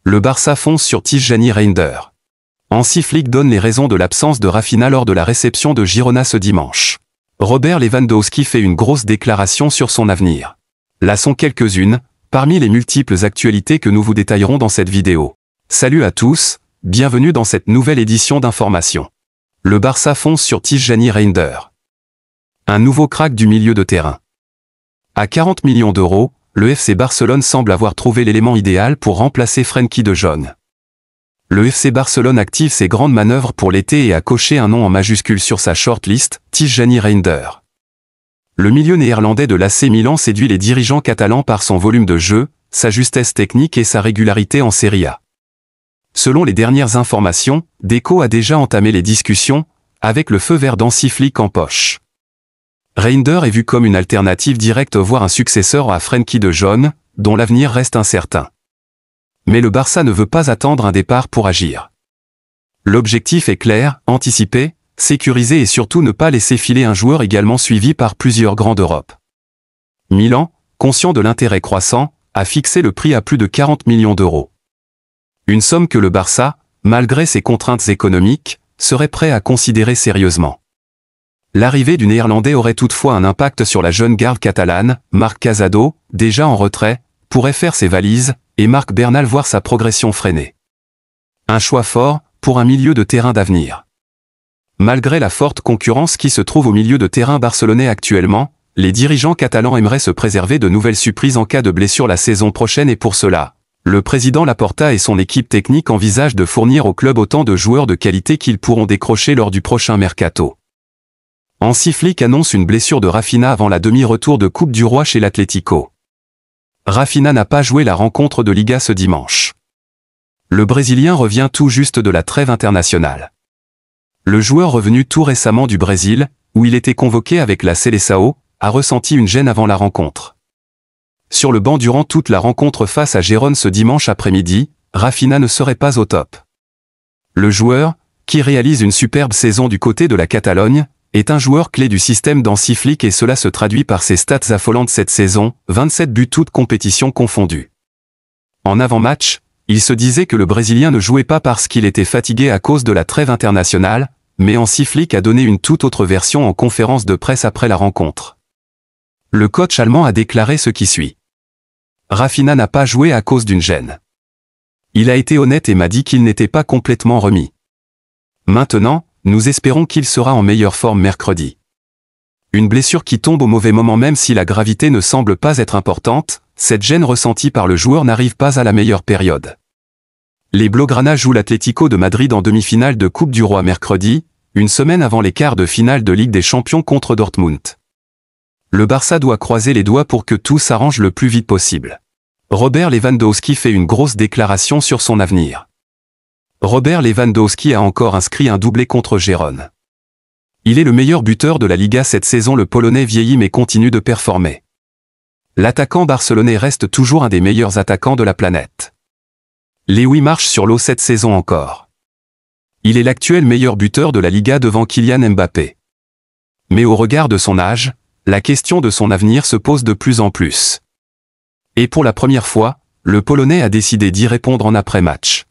Le Barça fonce sur Tijjani Reinders. Hansi Flick donne les raisons de l'absence de Raphinha lors de la réception de Girona ce dimanche. Robert Lewandowski fait une grosse déclaration sur son avenir. Là sont quelques-unes, parmi les multiples actualités que nous vous détaillerons dans cette vidéo. Salut à tous, bienvenue dans cette nouvelle édition d'Information. Le Barça fonce sur Tijjani Reinders. Un nouveau crack du milieu de terrain. À 40 millions d'euros, le FC Barcelone semble avoir trouvé l'élément idéal pour remplacer Frenkie de Jong. Le FC Barcelone active ses grandes manœuvres pour l'été et a coché un nom en majuscule sur sa shortlist, Tijjani Reinders. Le milieu néerlandais de l'AC Milan séduit les dirigeants catalans par son volume de jeu, sa justesse technique et sa régularité en Serie A. Selon les dernières informations, Deco a déjà entamé les discussions, avec le feu vert d'Hansi Flick en poche. Reinders est vu comme une alternative directe voire un successeur à Frenkie de Jong, dont l'avenir reste incertain. Mais le Barça ne veut pas attendre un départ pour agir. L'objectif est clair, anticiper, sécuriser et surtout ne pas laisser filer un joueur également suivi par plusieurs grands d'Europe. Milan, conscient de l'intérêt croissant, a fixé le prix à plus de 40 millions d'euros. Une somme que le Barça, malgré ses contraintes économiques, serait prêt à considérer sérieusement. L'arrivée du Néerlandais aurait toutefois un impact sur la jeune garde catalane. Marc Casado, déjà en retrait, pourrait faire ses valises, et Marc Bernal voir sa progression freinée. Un choix fort, pour un milieu de terrain d'avenir. Malgré la forte concurrence qui se trouve au milieu de terrain barcelonais actuellement, les dirigeants catalans aimeraient se préserver de nouvelles surprises en cas de blessure la saison prochaine et pour cela, le président Laporta et son équipe technique envisagent de fournir au club autant de joueurs de qualité qu'ils pourront décrocher lors du prochain mercato. Hansi Flick annonce une blessure de Raphinha avant la demi-retour de Coupe du Roi chez l'Atlético. Raphinha n'a pas joué la rencontre de Liga ce dimanche. Le Brésilien revient tout juste de la trêve internationale. Le joueur revenu tout récemment du Brésil, où il était convoqué avec la Seleção, a ressenti une gêne avant la rencontre. Sur le banc durant toute la rencontre face à Gérone ce dimanche après-midi, Raphinha ne serait pas au top. Le joueur, qui réalise une superbe saison du côté de la Catalogne, est un joueur clé du système d'Hansi Flick et cela se traduit par ses stats affolantes cette saison, 27 buts toutes compétitions confondues. En avant-match, il se disait que le Brésilien ne jouait pas parce qu'il était fatigué à cause de la trêve internationale, mais Hansi Flick a donné une toute autre version en conférence de presse après la rencontre. Le coach allemand a déclaré ce qui suit. Raphinha n'a pas joué à cause d'une gêne. Il a été honnête et m'a dit qu'il n'était pas complètement remis. Maintenant, nous espérons qu'il sera en meilleure forme mercredi. Une blessure qui tombe au mauvais moment même si la gravité ne semble pas être importante, cette gêne ressentie par le joueur n'arrive pas à la meilleure période. Les Blaugrana jouent l'Atlético de Madrid en demi-finale de Coupe du Roi mercredi, une semaine avant les quarts de finale de Ligue des Champions contre Dortmund. Le Barça doit croiser les doigts pour que tout s'arrange le plus vite possible. Robert Lewandowski fait une grosse déclaration sur son avenir. Robert Lewandowski a encore inscrit un doublé contre Gérone. Il est le meilleur buteur de la Liga cette saison. Le Polonais vieillit mais continue de performer. L'attaquant barcelonais reste toujours un des meilleurs attaquants de la planète. Lewy marche sur l'eau cette saison encore. Il est l'actuel meilleur buteur de la Liga devant Kylian Mbappé. Mais au regard de son âge, la question de son avenir se pose de plus en plus. Et pour la première fois, le Polonais a décidé d'y répondre en après-match.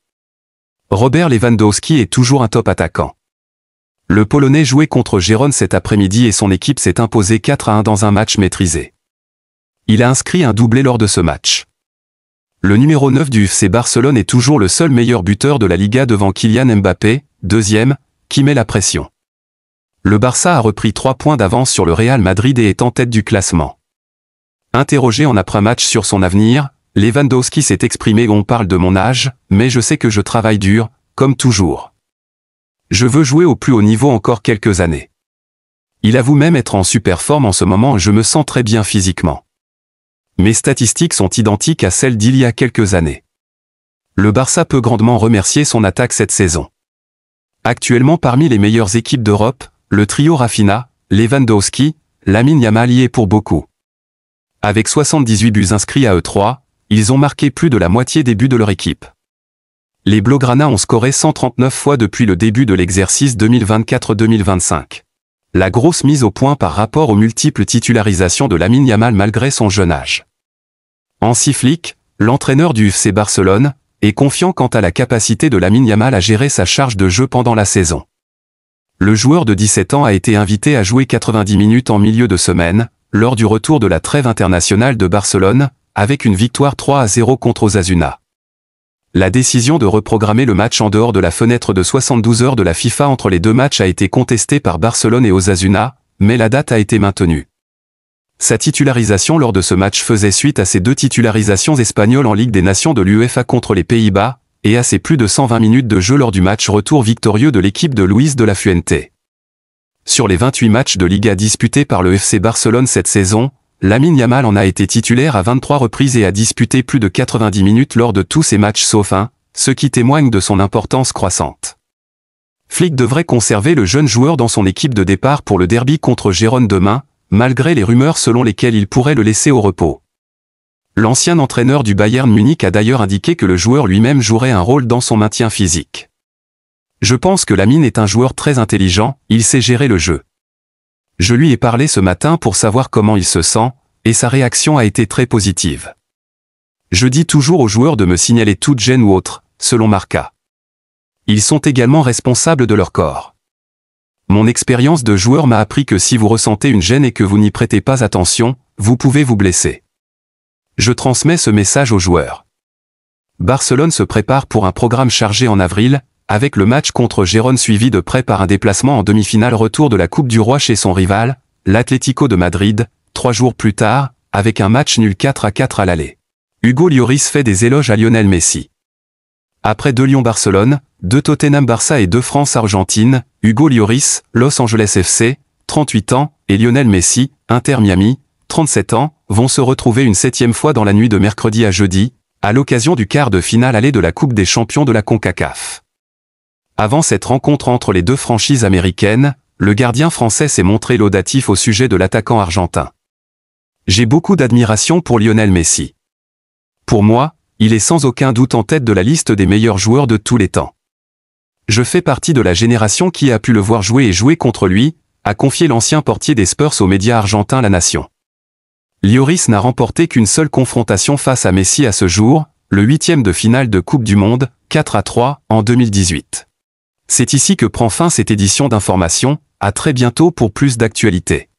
Robert Lewandowski est toujours un top attaquant. Le Polonais jouait contre Gérone cet après-midi et son équipe s'est imposée 4-1 dans un match maîtrisé. Il a inscrit un doublé lors de ce match. Le numéro 9 du FC Barcelone est toujours le seul meilleur buteur de la Liga devant Kylian Mbappé, deuxième, qui met la pression. Le Barça a repris 3 points d'avance sur le Real Madrid et est en tête du classement. Interrogé en après-match sur son avenir, Lewandowski s'est exprimé « On parle de mon âge, mais je sais que je travaille dur, comme toujours. Je veux jouer au plus haut niveau encore quelques années. » Il avoue même être en super forme en ce moment et je me sens très bien physiquement. Mes statistiques sont identiques à celles d'il y a quelques années. Le Barça peut grandement remercier son attaque cette saison. Actuellement parmi les meilleures équipes d'Europe, le trio Raphinha, Lewandowski, Lamine Yamal y est pour beaucoup. Avec 78 buts inscrits à eux trois, ils ont marqué plus de la moitié des buts de leur équipe. Les Blaugrana ont scoré 139 fois depuis le début de l'exercice 2024-2025. La grosse mise au point par rapport aux multiples titularisations de Lamine Yamal malgré son jeune âge. Hansi Flick, l'entraîneur du FC Barcelone, et confiant quant à la capacité de Lamine Yamal à gérer sa charge de jeu pendant la saison. Le joueur de 17 ans a été invité à jouer 90 minutes en milieu de semaine, lors du retour de la trêve internationale de Barcelone, avec une victoire 3-0 contre Osasuna. La décision de reprogrammer le match en dehors de la fenêtre de 72 heures de la FIFA entre les deux matchs a été contestée par Barcelone et Osasuna, mais la date a été maintenue. Sa titularisation lors de ce match faisait suite à ses 2 titularisations espagnoles en Ligue des Nations de l'UEFA contre les Pays-Bas, et à ses plus de 120 minutes de jeu lors du match retour victorieux de l'équipe de Luis de la Fuente. Sur les 28 matchs de Liga disputés par le FC Barcelone cette saison, Lamine Yamal en a été titulaire à 23 reprises et a disputé plus de 90 minutes lors de tous ses matchs sauf un, ce qui témoigne de son importance croissante. Flick devrait conserver le jeune joueur dans son équipe de départ pour le derby contre Gérone demain, malgré les rumeurs selon lesquelles il pourrait le laisser au repos. L'ancien entraîneur du Bayern Munich a d'ailleurs indiqué que le joueur lui-même jouerait un rôle dans son maintien physique. Je pense que Lamine est un joueur très intelligent, il sait gérer le jeu. Je lui ai parlé ce matin pour savoir comment il se sent, et sa réaction a été très positive. Je dis toujours aux joueurs de me signaler toute gêne ou autre, selon Marca. Ils sont également responsables de leur corps. Mon expérience de joueur m'a appris que si vous ressentez une gêne et que vous n'y prêtez pas attention, vous pouvez vous blesser. Je transmets ce message aux joueurs. Barcelone se prépare pour un programme chargé en avril, avec le match contre Gérone suivi de près par un déplacement en demi-finale retour de la Coupe du Roi chez son rival, l'Atlético de Madrid, 3 jours plus tard, avec un match nul 4-4 à l'aller. Hugo Lloris fait des éloges à Lionel Messi. Après 2 Lyon-Barcelone, 2 Tottenham-Barça et 2 France-Argentine, Hugo Lloris, Los Angeles FC, 38 ans, et Lionel Messi, Inter Miami, 37 ans, vont se retrouver une 7e fois dans la nuit de mercredi à jeudi, à l'occasion du quart de finale aller de la Coupe des Champions de la CONCACAF. Avant cette rencontre entre les 2 franchises américaines, le gardien français s'est montré laudatif au sujet de l'attaquant argentin. J'ai beaucoup d'admiration pour Lionel Messi. Pour moi, il est sans aucun doute en tête de la liste des meilleurs joueurs de tous les temps. Je fais partie de la génération qui a pu le voir jouer et jouer contre lui, a confié l'ancien portier des Spurs aux médias argentins La Nation. Lloris n'a remporté qu'une seule confrontation face à Messi à ce jour, le 8e de finale de Coupe du Monde, 4-3, en 2018. C'est ici que prend fin cette édition d'information, à très bientôt pour plus d'actualités.